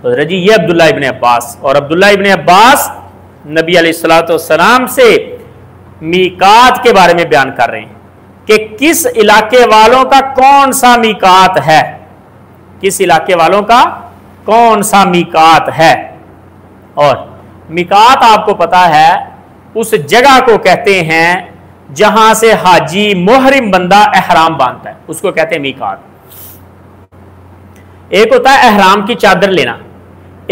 तो जी ये अब्दुल्ला इब्ने अब्बास, और अब्दुल्ला इब्ने अब्बास नबी अलैहिस्सलाम से मीकात के बारे में बयान कर रहे हैं कि किस इलाके वालों का कौन सा मीकात है, किस इलाके वालों का कौन सा मीकात है। और मीकात आपको पता है उस जगह को कहते हैं जहां से हाजी मुहरिम बंदा एहराम बांधता है, उसको कहते हैं मीकात। एक होता है एहराम की चादर लेना,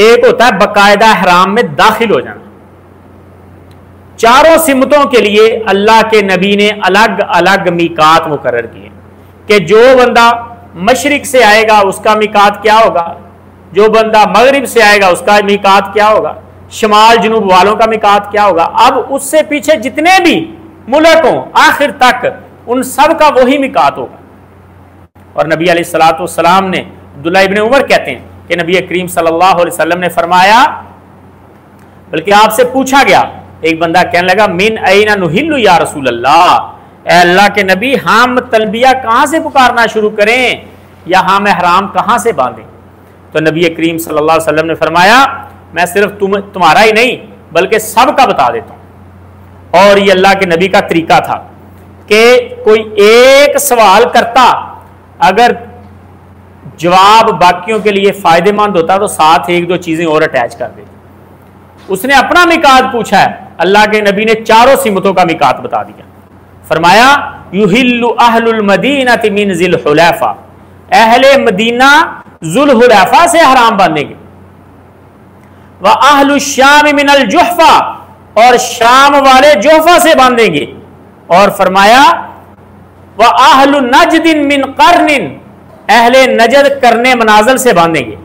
एक होता है बकायदा एहराम में दाखिल हो जाना। चारों सिमतों के लिए अल्लाह के नबी ने अलग अलग मीकात मुकर्रर किए कि जो बंदा मशरिक से आएगा उसका मीकात क्या होगा, जो बंदा मगरिब से आएगा उसका मीकात क्या होगा, शमाल जनूब वालों का मीकात क्या होगा। अब उससे पीछे जितने भी मुल्क हों आखिर तक उन सब का वही मीकात होगा। और नबी अलैहिस्सलाम ने, अब्दुल्ला इब्ने उमर कहते हैं कि नबी करीम सल्लल्लाहु अलैहि वसल्लम ने फरमाया, बल्कि आपसे पूछा गया, एक बंदा कहने लगा मिन ऐना नुहिल्लु या रसूल अल्लाह, ए अल्लाह के नबी हम तलबिया कहां से पुकारना शुरू करें या हम एहराम कहां से बांधें। तो नबी करीम सल्लल्लाहु अलैहि वसल्लम ने फरमाया मैं सिर्फ तुम्हारा ही नहीं बल्कि सब का बता देता हूं। और ये अल्लाह के नबी का तरीका था कि कोई एक सवाल करता, अगर जवाब बाकियों के लिए फायदेमंद होता तो साथ एक दो चीजें और अटैच कर देते। उसने अपना मिकात पूछा है, अल्लाह के नबी ने चारों सिमतों का मिकात बता दिया। फरमाया युहिल्लु अहलुल मदीनति मिन ज़िल हुलैफा, अहले मदीना ज़ुल हुलैफा से हराम बांधेंगे। व अहलुश शाम मिनल जुहफा, और शाम वाले जुहफा से बांधेंगे। और फरमाया व अहलु नजदिन मिन कर्निन, अहले नजद करने मनाजल से बांधेंगे।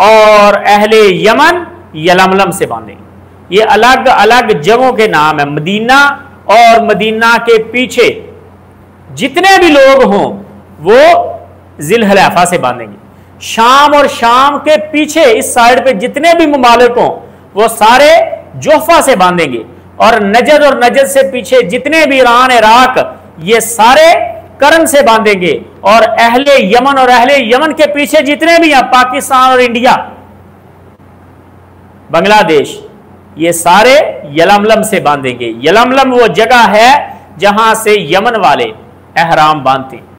और अहले यमन यलमलम से बांधेंगे। ये अलग अलग जगहों के नाम है। मदीना और मदीना के पीछे जितने भी लोग हों वो ज़िल हुलैफा से बांधेंगे। शाम और शाम के पीछे इस साइड पे जितने भी ममालिक हों वो सारे जुहफा से बांधेंगे। और नजद से पीछे जितने भी ईरान इराक ये सारे करन से बांधेंगे। और अहले यमन और अहले यमन के पीछे जितने भी हैं पाकिस्तान और इंडिया बांग्लादेश, ये सारे यलमलम से बांधेंगे। यलमलम वो जगह है जहां से यमन वाले एहराम बांधते हैं।